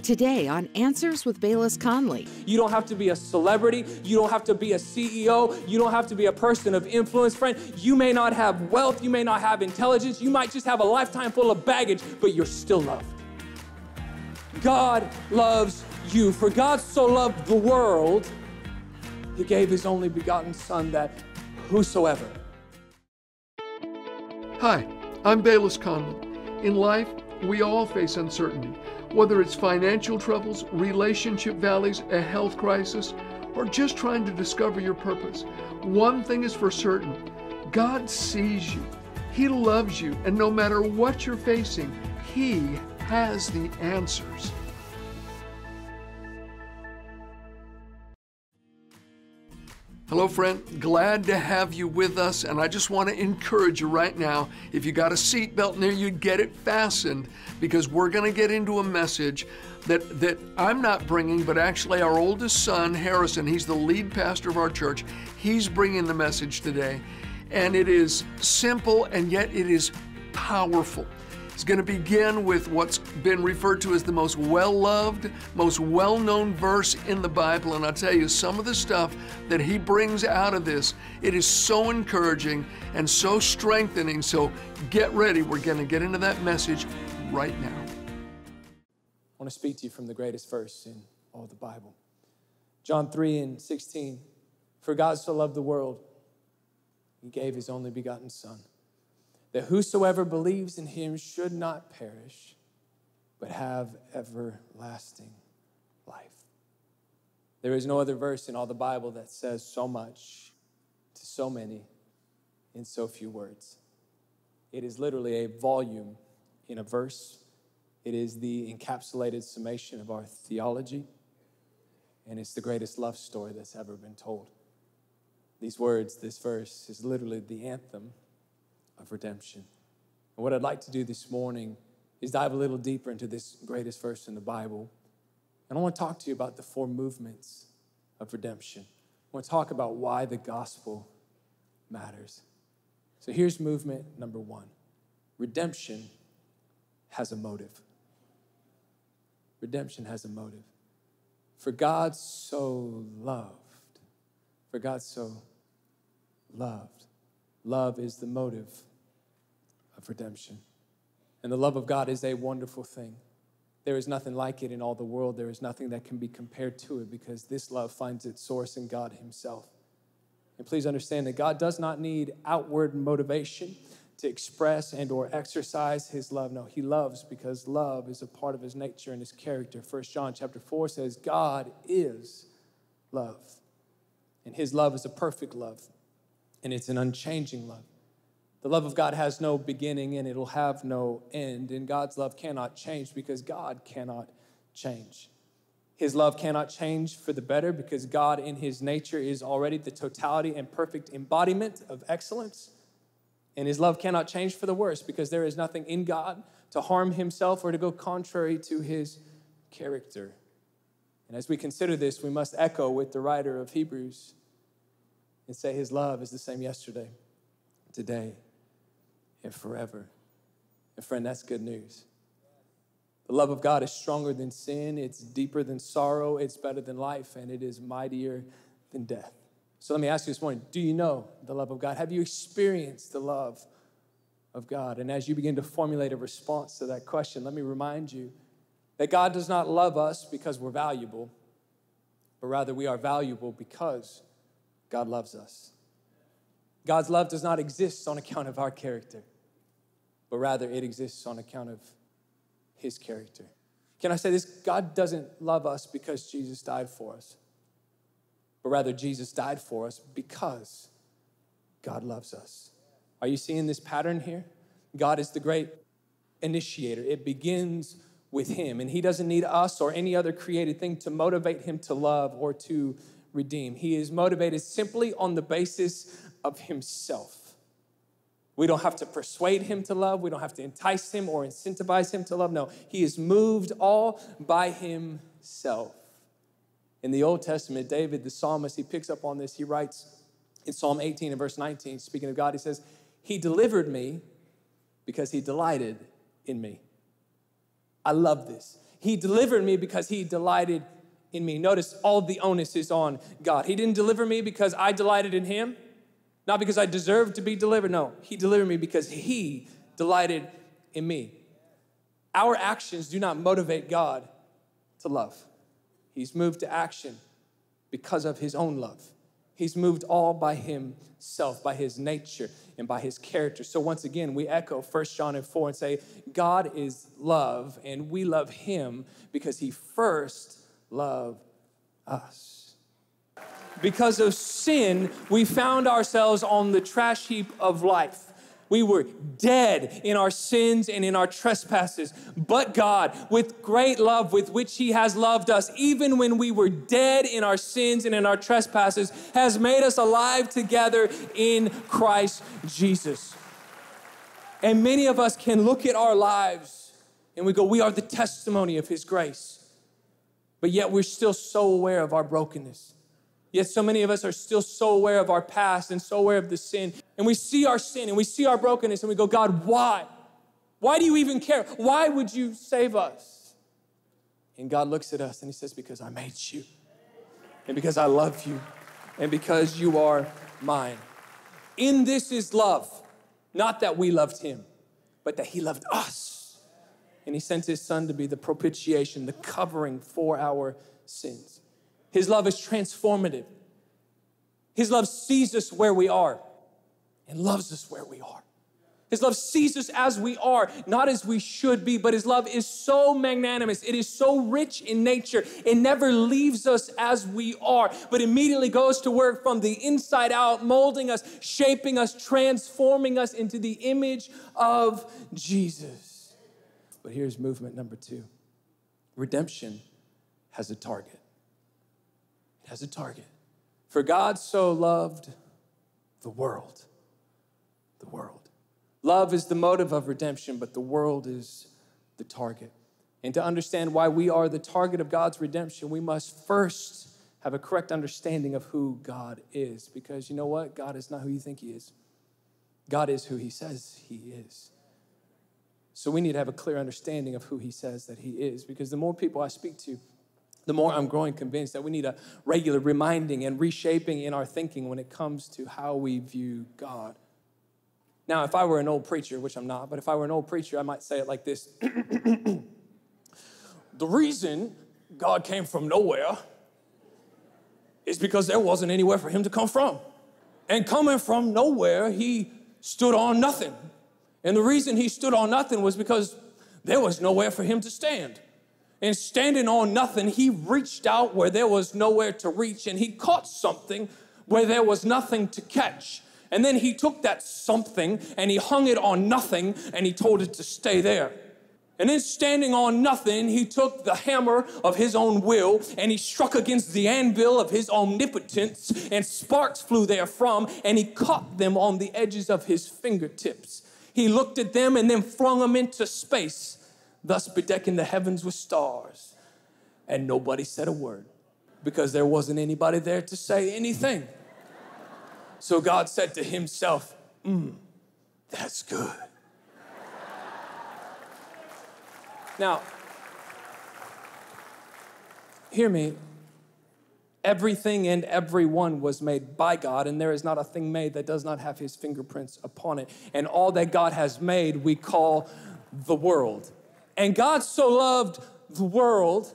Today on Answers with Bayless Conley. You don't have to be a celebrity. You don't have to be a CEO. You don't have to be a person of influence, friend. You may not have wealth. You may not have intelligence. You might just have a lifetime full of baggage, but you're still loved. God loves you. For God so loved the world, He gave His only begotten Son, that whosoever. Hi, I'm Bayless Conley. In life, we all face uncertainty. Whether it's financial troubles, relationship valleys, a health crisis, or just trying to discover your purpose, one thing is for certain: God sees you. He loves you, and no matter what you're facing, He has the answers. Hello, friend. Glad to have you with us, and I just want to encourage you right now, if you got a seatbelt near you, get it fastened, because we're going to get into a message that I'm not bringing, but actually our oldest son, Harrison, he's the lead pastor of our church, he's bringing the message today, and it is simple, and yet it is powerful. It's going to begin with what's been referred to as the most well-loved, most well-known verse in the Bible. And I'll tell you, some of the stuff that he brings out of this, it is so encouraging and so strengthening. So get ready. We're going to get into that message right now. I want to speak to you from the greatest verse in all the Bible. John 3:16. For God so loved the world, He gave His only begotten Son, that whosoever believes in Him should not perish, but have everlasting life. There is no other verse in all the Bible that says so much to so many in so few words. It is literally a volume in a verse. It is the encapsulated summation of our theology, and it's the greatest love story that's ever been told. These words, this verse, is literally the anthem of redemption. And what I'd like to do this morning is dive a little deeper into this greatest verse in the Bible. And I want to talk to you about the four movements of redemption. I want to talk about why the gospel matters. So here's movement number one. Redemption has a motive. Redemption has a motive. For God so loved. For God so loved. Love is the motive of redemption. And the love of God is a wonderful thing. There is nothing like it in all the world. There is nothing that can be compared to it, because this love finds its source in God Himself. And please understand that God does not need outward motivation to express and or exercise His love. No, He loves because love is a part of His nature and His character. 1 John chapter 4 says, God is love. And His love is a perfect love. And it's an unchanging love. The love of God has no beginning and it'll have no end. And God's love cannot change because God cannot change. His love cannot change for the better because God in His nature is already the totality and perfect embodiment of excellence. And His love cannot change for the worse because there is nothing in God to harm Himself or to go contrary to His character. And as we consider this, we must echo with the writer of Hebrews and say His love is the same yesterday, today, and forever. And friend, that's good news. The love of God is stronger than sin. It's deeper than sorrow. It's better than life, and it is mightier than death. So let me ask you this morning, do you know the love of God? Have you experienced the love of God? And as you begin to formulate a response to that question, let me remind you that God does not love us because we're valuable, but rather we are valuable because God loves us. God's love does not exist on account of our character, but rather it exists on account of His character. Can I say this? God doesn't love us because Jesus died for us, but rather Jesus died for us because God loves us. Are you seeing this pattern here? God is the great initiator. It begins with Him, and He doesn't need us or any other created thing to motivate Him to love or to redeem. He is motivated simply on the basis of Himself. We don't have to persuade Him to love. We don't have to entice Him or incentivize Him to love. No, He is moved all by Himself. In the Old Testament, David, the psalmist, he picks up on this. He writes in Psalm 18 and verse 19, speaking of God, he says, He delivered me because He delighted in me. I love this. He delivered me because he delighted in me. Notice all the onus is on God. He didn't deliver me because I delighted in him, not because I deserved to be delivered. No, he delivered me because he delighted in me. Our actions do not motivate God to love. He's moved to action because of his own love. He's moved all by himself, by his nature, and by his character. So once again, we echo 1 John 4 and say, God is love, and we love him because he first loved us. Because of sin, we found ourselves on the trash heap of life. We were dead in our sins and in our trespasses. But God, with great love with which he has loved us, even when we were dead in our sins and in our trespasses, has made us alive together in Christ Jesus. And many of us can look at our lives and we go, we are the testimony of his grace. But yet we're still so aware of our brokenness. Yet so many of us are still so aware of our past and so aware of the sin. And we see our sin and we see our brokenness and we go, God, why? Why do you even care? Why would you save us? And God looks at us and he says, because I made you. And because I love you. And because you are mine. In this is love. Not that we loved him, but that he loved us. And he sent his son to be the propitiation, the covering for our sins. His love is transformative. His love sees us where we are and loves us where we are. His love sees us as we are, not as we should be, but his love is so magnanimous. It is so rich in nature. It never leaves us as we are, but immediately goes to work from the inside out, molding us, shaping us, transforming us into the image of Jesus. But here's movement number 2. Redemption has a target. It has a target. For God so loved the world. The world. Love is the motive of redemption, but the world is the target. And to understand why we are the target of God's redemption, we must first have a correct understanding of who God is. Because you know what? God is not who you think he is. God is who he says he is. So we need to have a clear understanding of who he says that he is. Because the more people I speak to, the more I'm growing convinced that we need a regular reminding and reshaping in our thinking when it comes to how we view God. Now, if I were an old preacher, which I'm not, but if I were an old preacher, I might say it like this. The reason God came from nowhere is because there wasn't anywhere for him to come from. And coming from nowhere, he stood on nothing. And the reason he stood on nothing was because there was nowhere for him to stand. And standing on nothing, he reached out where there was nowhere to reach, and he caught something where there was nothing to catch. And then he took that something and he hung it on nothing and he told it to stay there. And then standing on nothing, he took the hammer of his own will and he struck against the anvil of his omnipotence, and sparks flew therefrom, and he caught them on the edges of his fingertips. He looked at them and then flung them into space, thus bedecking the heavens with stars. And nobody said a word because there wasn't anybody there to say anything. So God said to himself, that's good. Now, hear me. Everything and everyone was made by God, and there is not a thing made that does not have his fingerprints upon it. And all that God has made, we call the world. And God so loved the world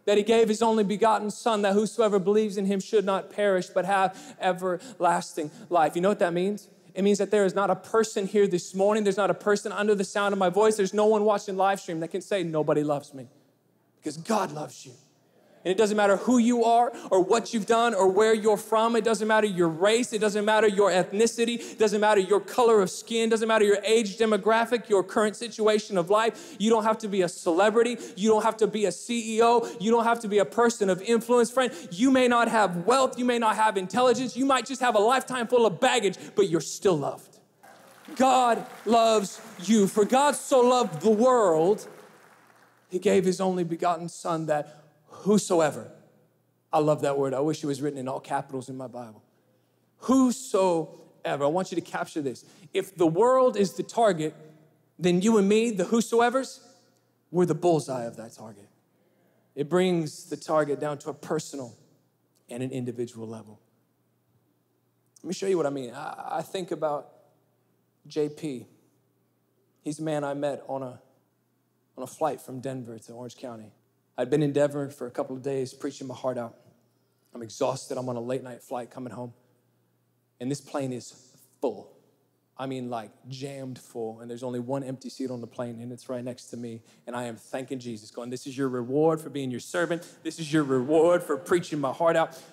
that he gave his only begotten son, that whosoever believes in him should not perish, but have everlasting life. You know what that means? It means that there is not a person here this morning, there's not a person under the sound of my voice, there's no one watching live stream that can say, nobody loves me. Because God loves you. And it doesn't matter who you are or what you've done or where you're from. It doesn't matter your race. It doesn't matter your ethnicity. It doesn't matter your color of skin. It doesn't matter your age demographic, your current situation of life. You don't have to be a celebrity. You don't have to be a CEO. You don't have to be a person of influence. Friend, you may not have wealth. You may not have intelligence. You might just have a lifetime full of baggage, but you're still loved. God loves you. For God so loved the world, he gave his only begotten son, that whosoever, I love that word. I wish it was written in all capitals in my Bible. Whosoever, I want you to capture this. If the world is the target, then you and me, the whosoevers, we're the bullseye of that target. It brings the target down to a personal and an individual level. Let me show you what I mean. I think about JP. He's a man I met on a flight from Denver to Orange County. I'd been in Denver for a couple of days preaching my heart out. I'm exhausted. I'm on a late night flight coming home. And this plane is full. I mean, like jammed full. And there's only one empty seat on the plane, and it's right next to me. And I am thanking Jesus, going, this is your reward for being your servant. This is your reward for preaching my heart out. And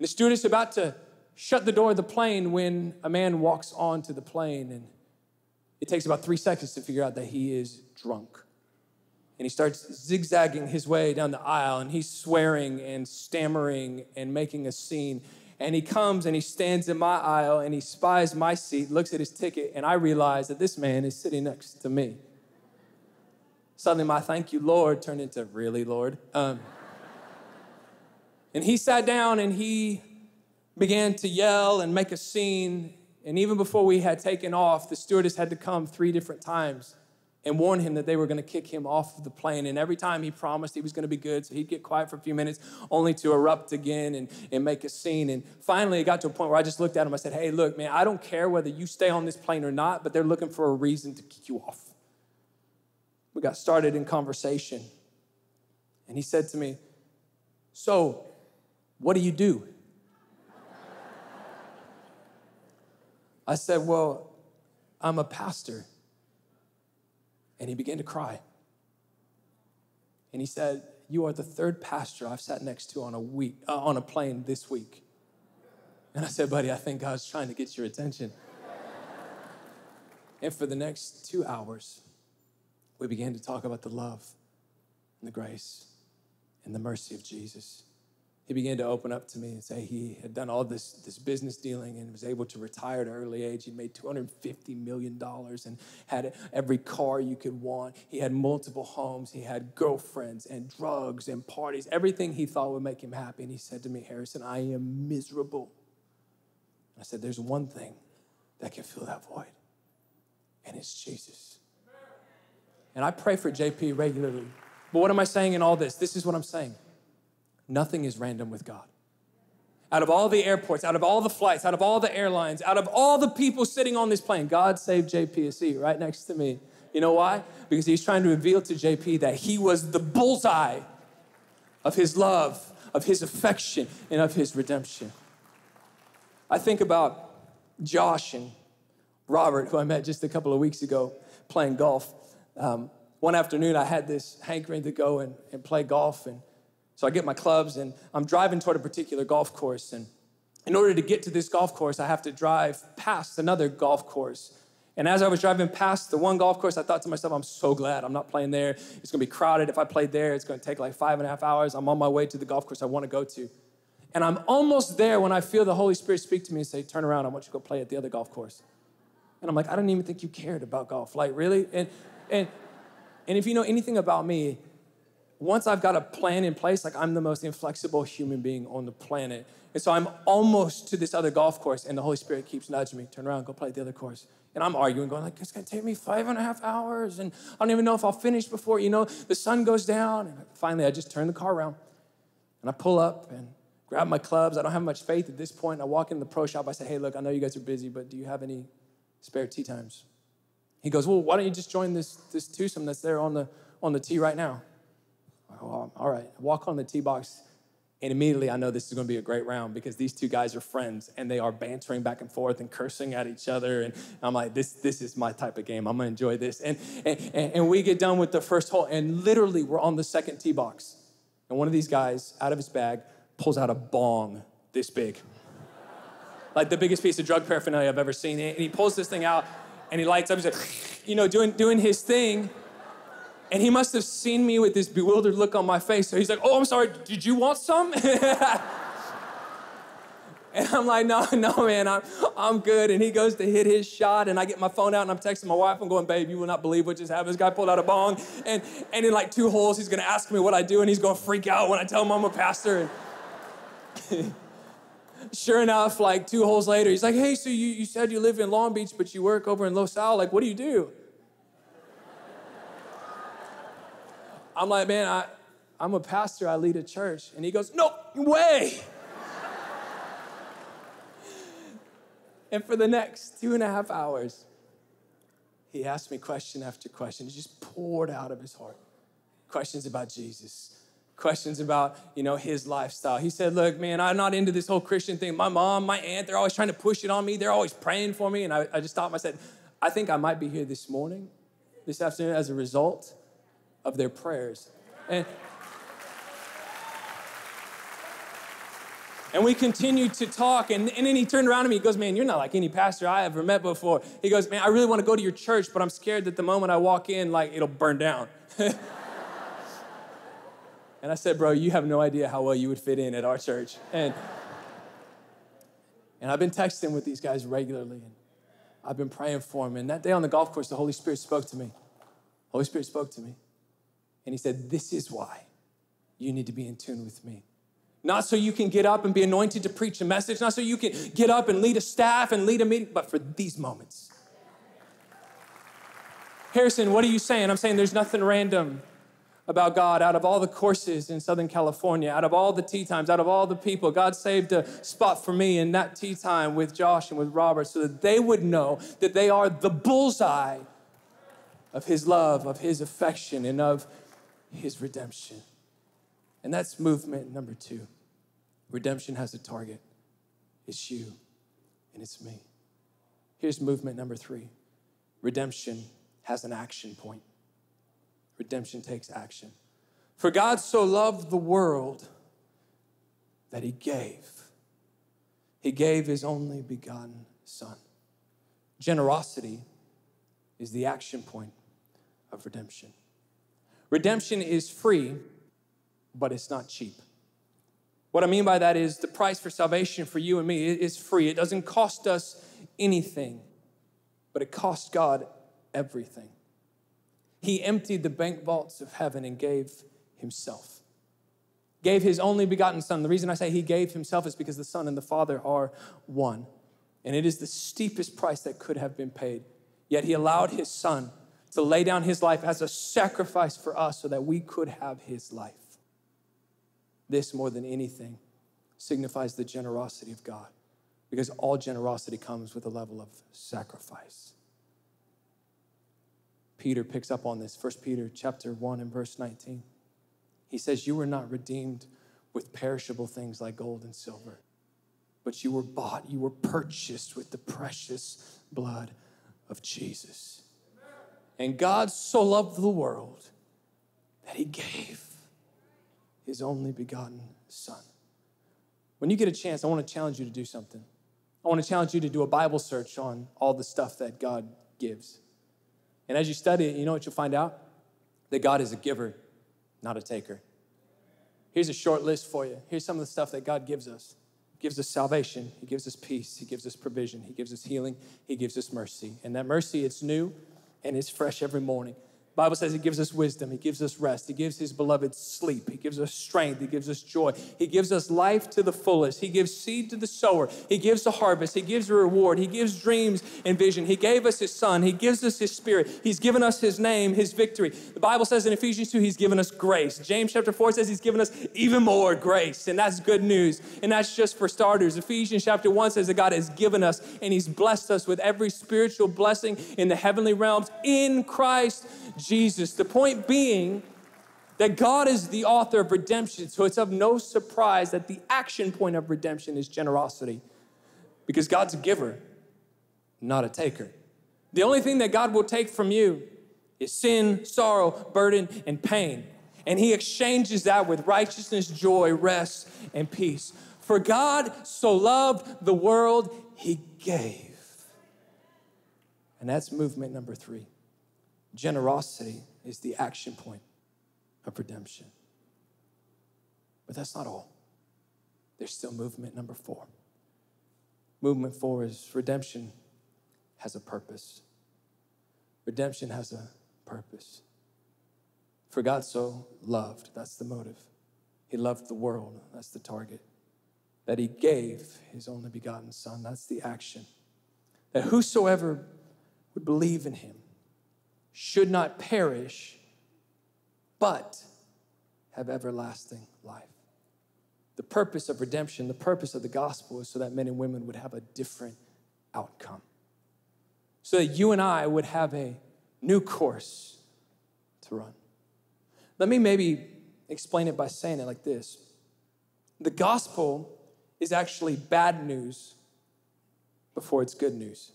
the stewardess is about to shut the door of the plane when a man walks onto the plane, and it takes about 3 seconds to figure out that he is drunk. And he starts zigzagging his way down the aisle, and he's swearing and stammering and making a scene. And he comes and he stands in my aisle and he spies my seat, looks at his ticket, and I realize that this man is sitting next to me. Suddenly my thank you, Lord, turned into really, Lord. And he sat down and he began to yell and make a scene. And even before we had taken off, the stewardess had to come 3 different times and warn him that they were going to kick him off of the plane. And every time he promised he was going to be good, so he'd get quiet for a few minutes, only to erupt again and make a scene. And finally, it got to a point where I just looked at him. I said, hey, look, man, I don't care whether you stay on this plane or not, but they're looking for a reason to kick you off. We got started in conversation. And he said to me, so what do you do? I said, well, I'm a pastor. And he began to cry. And he said, you are the 3rd pastor I've sat next to on a plane this week. And I said, buddy, I think God's trying to get your attention. And for the next 2 hours, we began to talk about the love and the grace and the mercy of Jesus. He began to open up to me and say he had done all this business dealing and was able to retire at an early age. He made $250 million and had every car you could want. He had multiple homes. He had girlfriends and drugs and parties, everything he thought would make him happy. And he said to me, Harrison, I am miserable. And I said, there's one thing that can fill that void, and it's Jesus. And I pray for JP regularly. But what am I saying in all this? This is what I'm saying. Nothing is random with God. Out of all the airports, out of all the flights, out of all the airlines, out of all the people sitting on this plane, God saved JP a seat right next to me. You know why? Because he's trying to reveal to JP that he was the bullseye of his love, of his affection, and of his redemption. I think about Josh and Robert, who I met just a couple of weeks ago playing golf. One afternoon, I had this hankering to go and play golf, and so I get my clubs, and I'm driving toward a particular golf course. And in order to get to this golf course, I have to drive past another golf course. And as I was driving past the one golf course, I thought to myself, I'm so glad I'm not playing there. It's going to be crowded. If I played there, it's going to take like 5.5 hours. I'm on my way to the golf course I want to go to. And I'm almost there when I feel the Holy Spirit speak to me and say, turn around, I want you to go play at the other golf course. And I'm like, I didn't even think you cared about golf. Like, really? And if you know anything about me, once I've got a plan in place, like I'm the most inflexible human being on the planet. And so I'm almost to this other golf course, and the Holy Spirit keeps nudging me, turn around, go play at the other course. And I'm arguing, going like, it's gonna take me 5.5 hours, and I don't even know if I'll finish before, the sun goes down. And finally, I just turn the car around, and I pull up and grab my clubs. I don't have much faith at this point. I walk into the pro shop. I say, hey, look, I know you guys are busy, but do you have any spare tee times? He goes, well, why don't you just join this twosome that's there on the tee right now? Oh, all right, I walk on the tee box, and immediately I know this is going to be a great round because these two guys are friends, and they are bantering back and forth and cursing at each other, and I'm like, this is my type of game. I'm going to enjoy this. And we get done with the first hole, and literally we're on the second tee box, and one of these guys, out of his bag, pulls out a bong this big, like the biggest piece of drug paraphernalia I've ever seen, and he pulls this thing out, and he lights up, he's like, doing his thing. And he must have seen me with this bewildered look on my face. So he's like, oh, I'm sorry, did you want some? And I'm like, no, man, I'm good. And he goes to hit his shot, and I get my phone out, and I'm texting my wife. I'm going, babe, you will not believe what just happened. This guy pulled out a bong. And in like 2 holes, he's going to ask me what I do, and he's going to freak out when I tell him I'm a pastor. And sure enough, like 2 holes later, he's like, hey, so you said you live in Long Beach, but you work over in Los Al. Like, what do you do? I'm like, man, I'm a pastor, I lead a church. And he goes, no way. And for the next 2.5 hours, he asked me question after question. He just poured out of his heart. Questions about Jesus. Questions about, his lifestyle. He said, look, man, I'm not into this whole Christian thing. My mom, my aunt, they're always trying to push it on me. They're always praying for me. And I just stopped him. I said, I think I might be here this afternoon, as a result of their prayers. And we continued to talk, and then he turned around to me, he goes, man, you're not like any pastor I ever met before. He goes, man, I really want to go to your church, but I'm scared that the moment I walk in, it'll burn down. And I said, bro, you have no idea how well you would fit in at our church. And I've been texting with these guys regularly, and I've been praying for them. And that day on the golf course, the Holy Spirit spoke to me. Holy Spirit spoke to me. And he said, this is why you need to be in tune with me. Not so you can get up and be anointed to preach a message, not so you can get up and lead a staff and lead a meeting, but for these moments. Harrison, what are you saying? I'm saying there's nothing random about God. Out of all the courses in Southern California, out of all the tea times, out of all the people, God saved a spot for me in that tea time with Josh and with Robert so that they would know that they are the bullseye of his love, of his affection, and of his redemption. And that's movement number 2. Redemption has a target. It's you and it's me. Here's movement number 3. Redemption has an action point. Redemption takes action. For God so loved the world that he gave. He gave his only begotten son. Generosity is the action point of redemption. Redemption is free, but it's not cheap. What I mean by that is the price for salvation for you and me is free. It doesn't cost us anything, but it cost God everything. He emptied the bank vaults of heaven and gave himself. Gave his only begotten son. The reason I say he gave himself is because the Son and the Father are one. And it is the steepest price that could have been paid. Yet he allowed his son to lay down his life as a sacrifice for us so that we could have his life. This, more than anything, signifies the generosity of God, because all generosity comes with a level of sacrifice. Peter picks up on this, 1 Peter chapter 1 and verse 19. He says, you were not redeemed with perishable things like gold and silver, but you were bought, you were purchased with the precious blood of Jesus. And God so loved the world that he gave his only begotten son. When you get a chance, I want to challenge you to do something. I want to challenge you to do a Bible search on all the stuff that God gives. And as you study it, you know what you'll find out? That God is a giver, not a taker. Here's a short list for you. Here's some of the stuff that God gives us. He gives us salvation. He gives us peace. He gives us provision. He gives us healing. He gives us mercy. And that mercy, it's new and it's fresh every morning. The Bible says he gives us wisdom. He gives us rest. He gives his beloved sleep. He gives us strength. He gives us joy. He gives us life to the fullest. He gives seed to the sower. He gives the harvest. He gives a reward. He gives dreams and vision. He gave us his son. He gives us his spirit. He's given us his name, his victory. The Bible says in Ephesians 2, he's given us grace. James chapter 4 says he's given us even more grace. And that's good news. And that's just for starters. Ephesians chapter 1 says that God has given us and he's blessed us with every spiritual blessing in the heavenly realms in Christ Jesus. The point being that God is the author of redemption, so it's of no surprise that the action point of redemption is generosity, because God's a giver, not a taker. The only thing that God will take from you is sin, sorrow, burden, and pain, and he exchanges that with righteousness, joy, rest, and peace. For God so loved the world, he gave. And that's movement number 3. Generosity is the action point of redemption. But that's not all. There's still movement number 4. Movement 4 is redemption has a purpose. Redemption has a purpose. For God so loved, that's the motive. He loved the world, that's the target. That he gave his only begotten son, that's the action. That whosoever would believe in him should not perish, but have everlasting life. The purpose of redemption, the purpose of the gospel is so that men and women would have a different outcome. So that you and I would have a new course to run. Let me maybe explain it by saying it like this. The gospel is actually bad news before it's good news.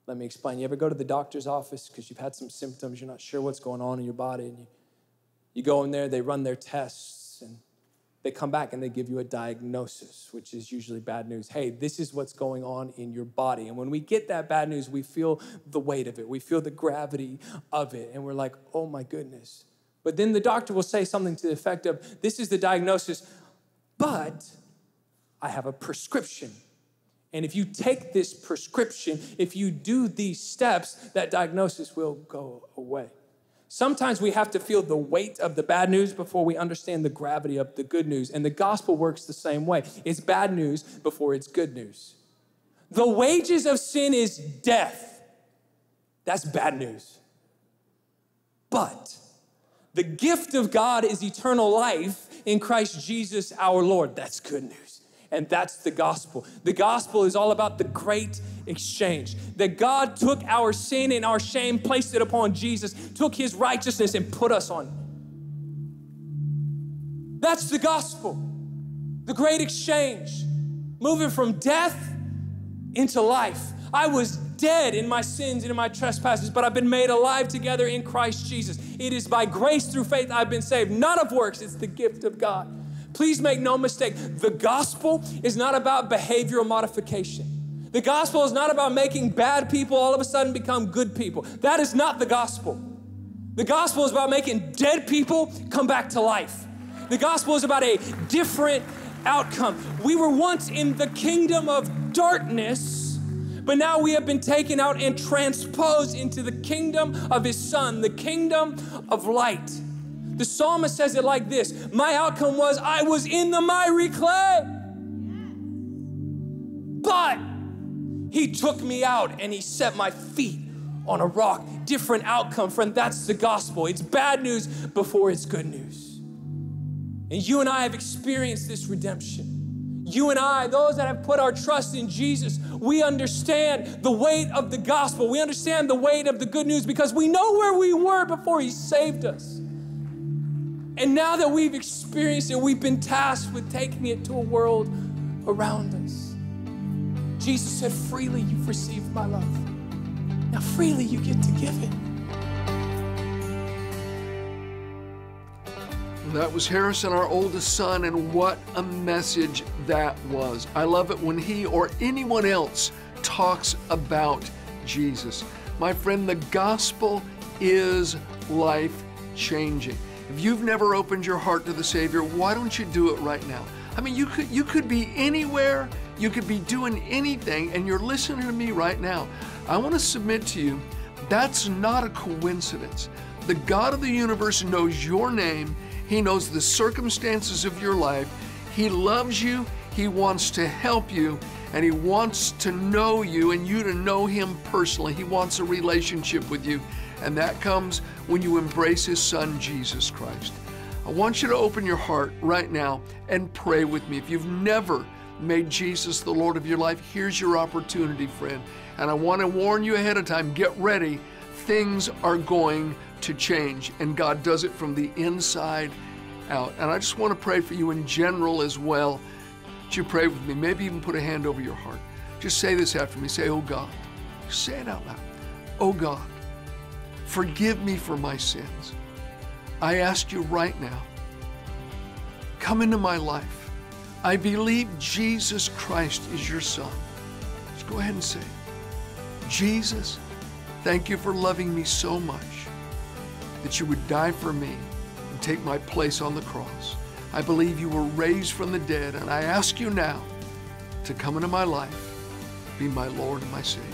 Let me explain. You ever go to the doctor's office because you've had some symptoms, you're not sure what's going on in your body, and you go in there, they run their tests, and they come back and they give you a diagnosis, which is usually bad news. Hey, this is what's going on in your body. And when we get that bad news, we feel the weight of it. We feel the gravity of it. And we're like, oh my goodness. But then the doctor will say something to the effect of, this is the diagnosis, but I have a prescription. And if you take this prescription, if you do these steps, that diagnosis will go away. Sometimes we have to feel the weight of the bad news before we understand the gravity of the good news. And the gospel works the same way. It's bad news before it's good news. The wages of sin is death. That's bad news. But the gift of God is eternal life in Christ Jesus our Lord. That's good news. And that's the gospel. The gospel is all about the great exchange. That God took our sin and our shame, placed it upon Jesus, took his righteousness and put us on. That's the gospel. The great exchange. Moving from death into life. I was dead in my sins and in my trespasses, but I've been made alive together in Christ Jesus. It is by grace through faith I've been saved, not of works. It's the gift of God. Please make no mistake, the gospel is not about behavioral modification. The gospel is not about making bad people all of a sudden become good people. That is not the gospel. The gospel is about making dead people come back to life. The gospel is about a different outcome. We were once in the kingdom of darkness, but now we have been taken out and transposed into the kingdom of his son, the kingdom of light. The psalmist says it like this: my outcome was I was in the miry clay, but he took me out and he set my feet on a rock. Different outcome, friend. That's the gospel. It's bad news before it's good news. And you and I have experienced this redemption. You and I, those that have put our trust in Jesus, we understand the weight of the gospel. We understand the weight of the good news because we know where we were before he saved us. And now that we've experienced it, we've been tasked with taking it to a world around us. Jesus said, freely you've received my love. Now freely you get to give it. That was Harrison, our oldest son, and what a message that was. I love it when he or anyone else talks about Jesus. My friend, the gospel is life-changing. If you've never opened your heart to the Savior, why don't you do it right now? I mean, you could be anywhere, you could be doing anything, and you're listening to me right now. I want to submit to you, that's not a coincidence. The God of the universe knows your name. He knows the circumstances of your life. He loves you. He wants to help you, and he wants to know you and you to know him personally. He wants a relationship with you. And that comes when you embrace his son, Jesus Christ. I want you to open your heart right now and pray with me. If you've never made Jesus the Lord of your life, here's your opportunity, friend. And I want to warn you ahead of time, get ready. Things are going to change, and God does it from the inside out. And I just want to pray for you in general as well. Would you pray with me? Maybe even put a hand over your heart. Just say this after me. Say, oh God. Say it out loud. Oh God. Forgive me for my sins. I ask you right now, come into my life. I believe Jesus Christ is your son. Just go ahead and say it. Jesus, thank you for loving me so much that you would die for me and take my place on the cross. I believe you were raised from the dead, and I ask you now to come into my life, be my Lord and my Savior.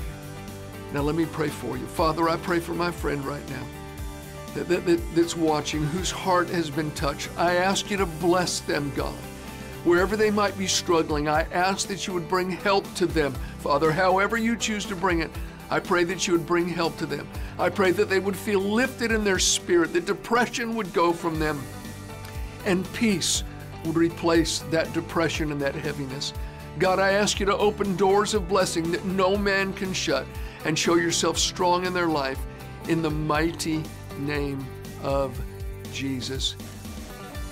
Now let me pray for you. Father, I pray for my friend right now that's watching, whose heart has been touched. I ask you to bless them, God. Wherever they might be struggling, I ask that you would bring help to them. Father, however you choose to bring it, I pray that you would bring help to them. I pray that they would feel lifted in their spirit, that depression would go from them, and peace would replace that depression and that heaviness. God, I ask you to open doors of blessing that no man can shut, and show yourself strong in their life, in the mighty name of Jesus.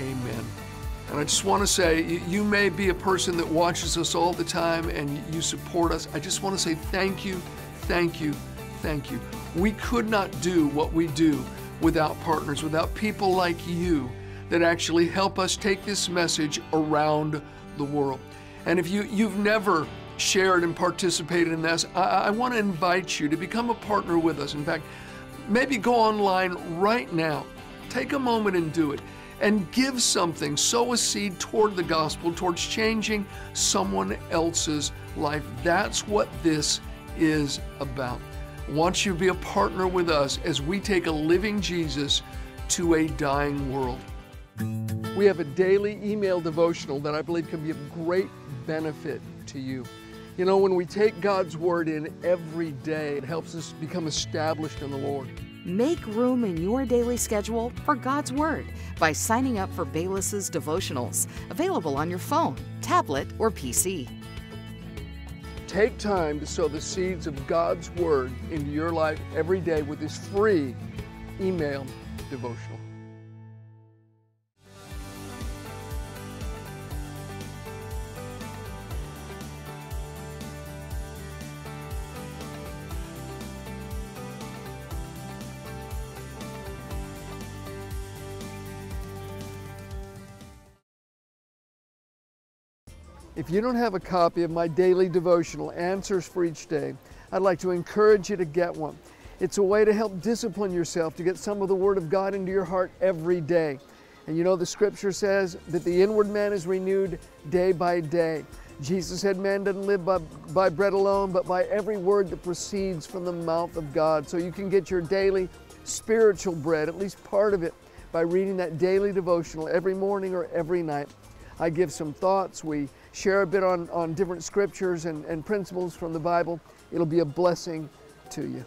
Amen. And I just want to say, you may be a person that watches us all the time and you support us. I just want to say thank you, thank you, thank you. We could not do what we do without partners, without people like you that actually help us take this message around the world. And if you've never shared and participated in this, I want to invite you to become a partner with us. In fact, maybe go online right now. Take a moment and do it. And give something, sow a seed toward the gospel, towards changing someone else's life. That's what this is about. I want you to be a partner with us as we take a living Jesus to a dying world. We have a daily email devotional that I believe can be of great benefit to you. You know, when we take God's Word in every day, it helps us become established in the Lord. Make room in your daily schedule for God's Word by signing up for Bayless's devotionals, available on your phone, tablet, or PC. Take time to sow the seeds of God's Word into your life every day with this free email devotional. If you don't have a copy of my daily devotional, Answers for Each Day, I'd like to encourage you to get one. It's a way to help discipline yourself to get some of the Word of God into your heart every day. And you know, the Scripture says that the inward man is renewed day by day. Jesus said man doesn't live by bread alone, but by every word that proceeds from the mouth of God. So you can get your daily spiritual bread, at least part of it, by reading that daily devotional every morning or every night. I give some thoughts. We share a bit on different scriptures and principles from the Bible. It'll be a blessing to you.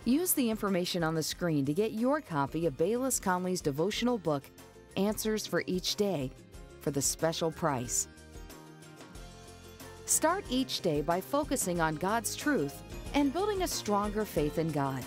Use the information on the screen to get your copy of Bayless Conley's devotional book, Answers for Each Day, for the special price. Start each day by focusing on God's truth and building a stronger faith in God.